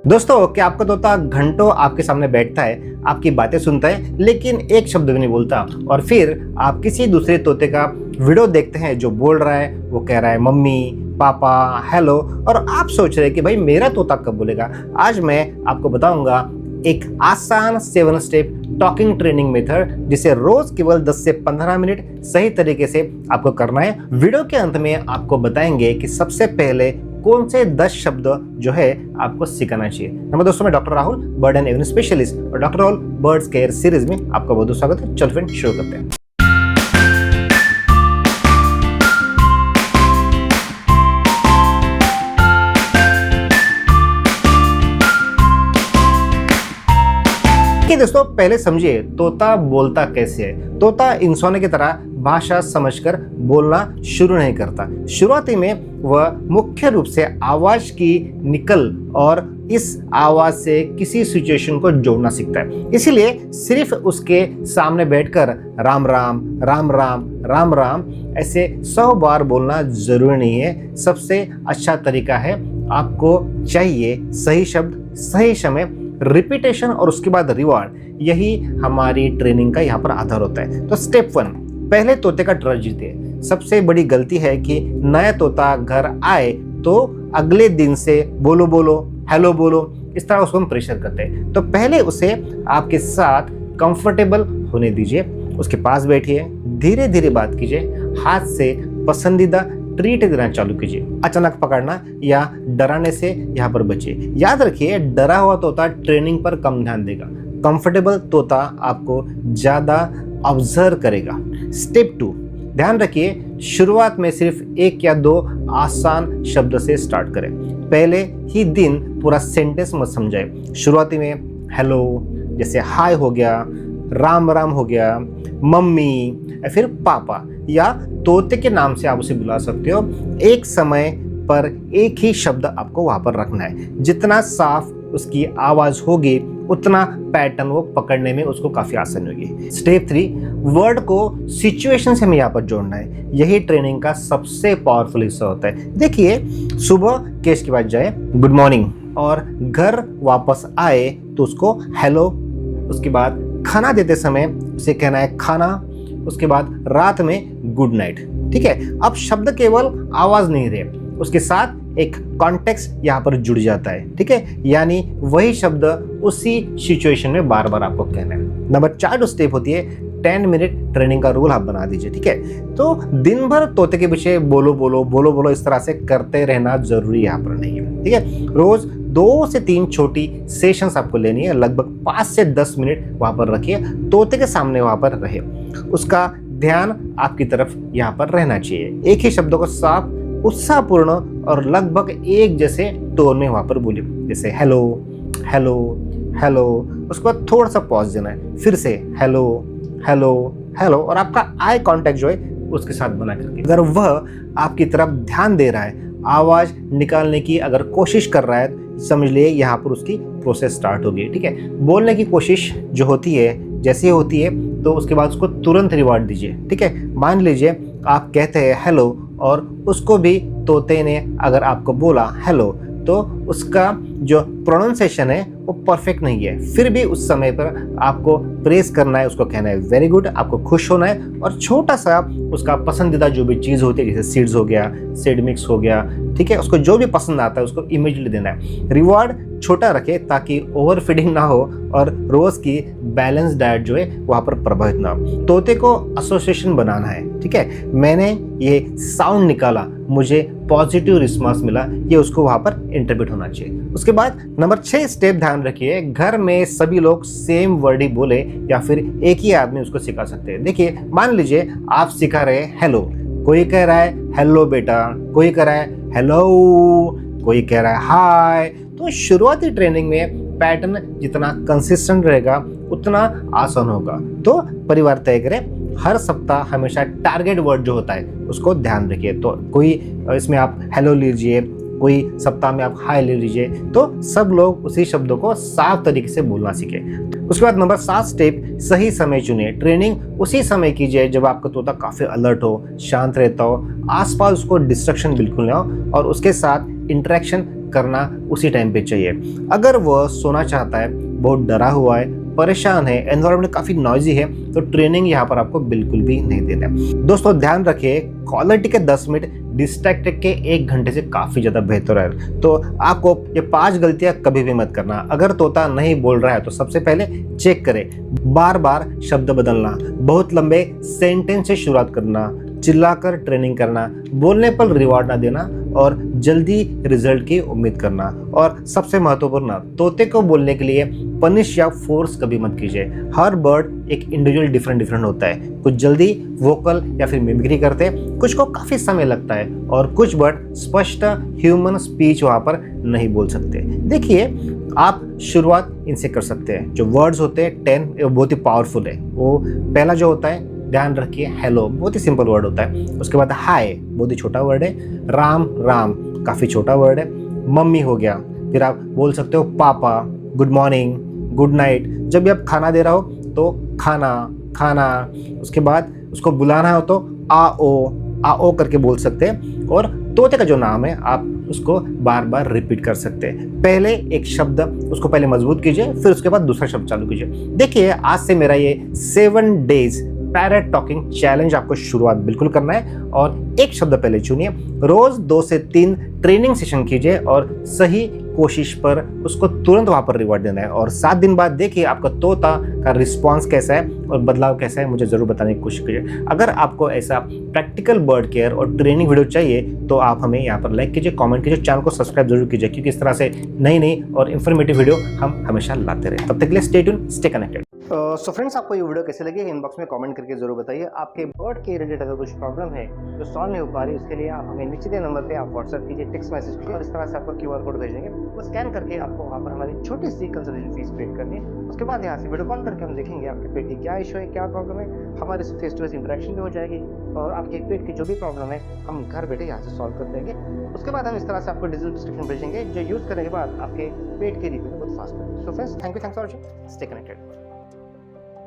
दोस्तों, क्या आपका तोता घंटों आपके सामने बैठता है, आपकी बातें सुनता है, लेकिन एक शब्द भी नहीं बोलता, और फिर आप किसी दूसरे तोते का वीडियो देखते हैं जो बोल रहा है, वो कह रहा है मम्मी, पापा, हेलो, और आप सोच रहे हैं कि भाई मेरा तोता कब बोलेगा। आज मैं आपको बताऊंगा एक आसान 7 स्टेप टॉकिंग ट्रेनिंग मेथड, जिसे रोज केवल 10 से 15 मिनट सही तरीके से आपको करना है। वीडियो के अंत में आपको बताएंगे कि सबसे पहले कौन से 10 शब्द जो है आपको सिखाना चाहिए। नमस्कार दोस्तों, मैं doctor Rahul, bird and avian specialist, और doctor Rahul birds care series में आपका बहुत बहुत स्वागत है। चलो फ्रेंड, शुरू करते हैं। दोस्तों, पहले समझिए तोता बोलता कैसे है। तोता इंसानों की तरह भाषा समझकर बोलना शुरू नहीं करता। शुरुआती में वह मुख्य रूप से आवाज की निकल और इस आवाज से किसी सिचुएशन को जोड़ना सीखता है। इसीलिए सिर्फ उसके सामने बैठकर राम राम राम राम राम राम ऐसे 100 बार बोलना जरूरी नहीं है। सबसे अच्छा तरीका है, आपको चाहिए सही शब्द, सही समय, रिपीटेशन और उसके बाद रिवार्ड। यही हमारी ट्रेनिंग का यहाँ पर आधार होता है। तो स्टेप 1, पहले तोते का ट्रस्ट जीते। सबसे बड़ी गलती है कि नया तोता घर आए तो अगले दिन से बोलो बोलो, हेलो बोलो, इस तरह उसको हम प्रेशर करते हैं। तो पहले उसे आपके साथ कंफर्टेबल होने दीजिए, उसके पास बैठिए, धीरे धीरे बात कीजिए, हाथ से पसंदीदा ट्रीट देना चालू कीजिए। अचानक पकड़ना या डराने से यहाँ पर बचिए। याद रखिए, डरा हुआ तोता ट्रेनिंग पर कम ध्यान देगा, कंफर्टेबल तोता आपको ज्यादा ऑब्जर्व करेगा। स्टेप 2, ध्यान रखिए, शुरुआत में सिर्फ 1 या 2 आसान शब्द से स्टार्ट करें। पहले ही दिन पूरा सेंटेंस मत समझाए। शुरुआती में हेलो जैसे हाय हो गया, राम राम हो गया, मम्मी, फिर पापा या तोते के नाम से आप उसे बुला सकते हो। एक समय पर एक ही शब्द आपको वहां पर रखना है। जितना साफ उसकी आवाज होगी उतना पैटर्न वो पकड़ने में उसको काफी आसानी होगी। स्टेप 3, वर्ड को सिचुएशन से हमें यहाँ पर जोड़ना है। यही ट्रेनिंग का सबसे पावरफुल हिस्सा होता है। देखिए, सुबह केस के बाद जाए गुड मॉर्निंग, और घर वापस आए तो उसको हेलो, उसके बाद खाना देते समय उसे कहना है खाना, उसके बाद रात में गुड नाइट। ठीक है, अब शब्द केवल आवाज नहीं रहे, उसके साथ एक कॉन्टेक्स्ट यहाँ पर जुड़ जाता है। ठीक है, यानी वही शब्द उसी सिचुएशन में बार बार आपको कहना है। नंबर 4 जो स्टेप होती है, 10 मिनट ट्रेनिंग का रूल आप बना दीजिए। ठीक है, तो दिन भर तोते के पीछे बोलो बोलो बोलो बोलो इस तरह से करते रहना जरूरी यहाँ पर नहीं है। ठीक है, रोज 2 से 3 छोटी सेशंस आपको लेनी है। लगभग 5 से 10 मिनट वहां पर रखिए, तोते के सामने वहां पर रहे, उसका ध्यान आपकी तरफ यहाँ पर रहना चाहिए। एक ही शब्दों को साफ, उत्साहपूर्ण और लगभग एक जैसे टोन में वहां पर बोलिए, जैसे हेलो हेलो हेलो, उसके बाद थोड़ा सा पॉज देना है, फिर से हेलो हेलो हेलो, और आपका आई कांटेक्ट जो है उसके साथ बना करके। अगर वह आपकी तरफ ध्यान दे रहा है, आवाज निकालने की अगर कोशिश कर रहा है, समझ लिए यहाँ पर उसकी प्रोसेस स्टार्ट होगी। ठीक है, बोलने की कोशिश जो होती है, जैसे होती है, तो उसके बाद उसको तुरंत रिवार्ड दीजिए। ठीक है, मान लीजिए आप कहते हैं हेलो और उसको भी तोते ने अगर आपको बोला हेलो, तो उसका जो प्रोनाउंसिएशन है वो परफेक्ट नहीं है, फिर भी उस समय पर आपको प्रेस करना है, उसको कहना है वेरी गुड, आपको खुश होना है, और छोटा सा उसका पसंदीदा जो भी चीज़ होती है, जैसे सीड्स हो गया, सीड मिक्स हो गया, ठीक है, उसको जो भी पसंद आता है उसको इमीडिएटली देना है। रिवार्ड छोटा रखे ताकि ओवर फीडिंग ना हो और रोज की बैलेंस डाइट जो है वहाँ पर प्रभावित ना हो। तोते को एसोसिएशन बनाना है। ठीक है, मैंने ये साउंड निकाला, मुझे पॉजिटिव रिस्पॉन्स मिला, ये उसको वहाँ पर इंटरप्रेट होना चाहिए। उसके बाद नंबर 6 स्टेप ध्यान रखिए, घर में सभी लोग सेम वर्ड ही बोले या फिर एक ही आदमी उसको सिखा सकते हैं। देखिए, मान लीजिए आप सिखा रहे हेलो, कोई कह रहा है हेलो बेटा, कोई कह रहा है हेलो, कोई कह रहा है हाय। तो शुरुआती ट्रेनिंग में पैटर्न जितना कंसिस्टेंट रहेगा उतना आसान होगा। तो परिवार तय करें, हर सप्ताह हमेशा टारगेट वर्ड जो होता है उसको ध्यान रखिए। तो कोई इसमें आप हेलो लीजिए, कोई सप्ताह में आप हाय ले लीजिए, तो सब लोग उसी शब्दों को साफ तरीके से बोलना सीखे। उसके बाद नंबर 7 स्टेप, सही समय चुनिए। ट्रेनिंग उसी समय कीजिए जब आपका तोता काफी अलर्ट हो, शांत रहता हो, आसपास उसको डिस्ट्रक्शन बिल्कुल ना हो, और उसके साथ इंटरेक्शन करना उसी टाइम पे चाहिए। अगर वह सोना चाहता है, बहुत डरा हुआ है, परेशान है, एनवायरनमेंट काफ़ी नॉइजी है, तो ट्रेनिंग यहाँ पर आपको बिल्कुल भी नहीं देना है। दोस्तों ध्यान रखिए, क्वालिटी के 10 मिनट डिस्ट्रैक्टेड के 1 घंटे से काफ़ी ज़्यादा बेहतर है। तो आपको ये 5 गलतियाँ कभी भी मत करना। अगर तोता नहीं बोल रहा है तो सबसे पहले चेक करें, बार बार शब्द बदलना, बहुत लंबे सेंटेंस से शुरुआत करना, चिल्लाकर ट्रेनिंग करना, बोलने पर रिवॉर्ड ना देना और जल्दी रिजल्ट की उम्मीद करना। और सबसे महत्वपूर्ण, तोते को बोलने के लिए पनिश या फोर्स कभी मत कीजिए। हर बर्ड एक इंडिविजुअल डिफरेंट होता है। कुछ जल्दी वोकल या फिर मिमिक्री करते हैं, कुछ को काफ़ी समय लगता है और कुछ बर्ड स्पष्ट ह्यूमन स्पीच वहाँ पर नहीं बोल सकते। देखिए, आप शुरुआत इनसे कर सकते हैं। जो वर्ड्स होते हैं 10 वो बहुत ही पावरफुल है। वो पहला जो होता है, ध्यान रखिए, हेलो, बहुत ही सिंपल वर्ड होता है। उसके बाद हाय, बहुत ही छोटा वर्ड है। राम राम, काफ़ी छोटा वर्ड है। मम्मी हो गया। फिर आप बोल सकते हो पापा, गुड मॉर्निंग, गुड नाइट। जब भी आप खाना दे रहा हो तो खाना खाना। उसके बाद उसको बुलाना हो तो आओ करके बोल सकते हैं। और तोते का जो नाम है आप उसको बार बार रिपीट कर सकते हैं। पहले एक शब्द उसको पहले मजबूत कीजिए, फिर उसके बाद दूसरा शब्द चालू कीजिए। देखिए, आज से मेरा ये 7 डेज पैरट टॉकिंग चैलेंज आपको शुरुआत बिल्कुल करना है और एक शब्द पहले चुनिए। रोज 2 से 3 ट्रेनिंग सेशन कीजिए और सही कोशिश पर उसको तुरंत वहां पर रिवॉर्ड देना है। और 7 दिन बाद देखिए आपका तोता का रिस्पॉन्स कैसा है और बदलाव कैसा है, मुझे जरूर बताने की कोशिश कीजिए। अगर आपको ऐसा प्रैक्टिकल बर्ड केयर और ट्रेनिंग वीडियो चाहिए तो आप हमें यहाँ पर लाइक कीजिए, कमेंट कीजिए, चैनल को सब्सक्राइब जरूर कीजिए, क्योंकि इस तरह से नई और इन्फॉर्मेटिव वीडियो हम हमेशा लाते रहे। तब तक के लिए stay tune, stay connected. So friends, आपको ये वीडियो कैसे लगी इनबॉक्स में कमेंट करके जरूर बताइए। आपके बर्ड के रिलेटेड अगर कुछ प्रॉब्लम है जो सॉल्व नहीं हो पा रही, उसके लिए आप हमें नीचे दिए नंबर पे आप व्हाट्सएप कीजिए, टेक्स्ट मैसेज कीजिए और इस तरह से आपको QR कोड भेजेंगे। वो स्कैन करके आपको वहाँ पर हमारी छोटी सी कंसल्टेशन फीस पेड करनी है। उसके बाद यहाँ से वीडियो कॉल करके हम देखेंगे आपके पेट की क्या इशू है, क्या प्रॉब्लम है। हमारे से फेस टू फेस इंटरेक्शन भी हो जाएगी और आपके पेट की जो भी प्रॉब्लम है हम घर बैठे यहाँ से सॉल्व कर देंगे। उसके बाद हम इस तरह से आपको डिजिटल प्रिस्क्रिप्शन भेजेंगे जो यूज़ करने के बाद आपके पेट की रिपेयर बहुत फास्ट होगी। So friends, thank you for watching, stay connected.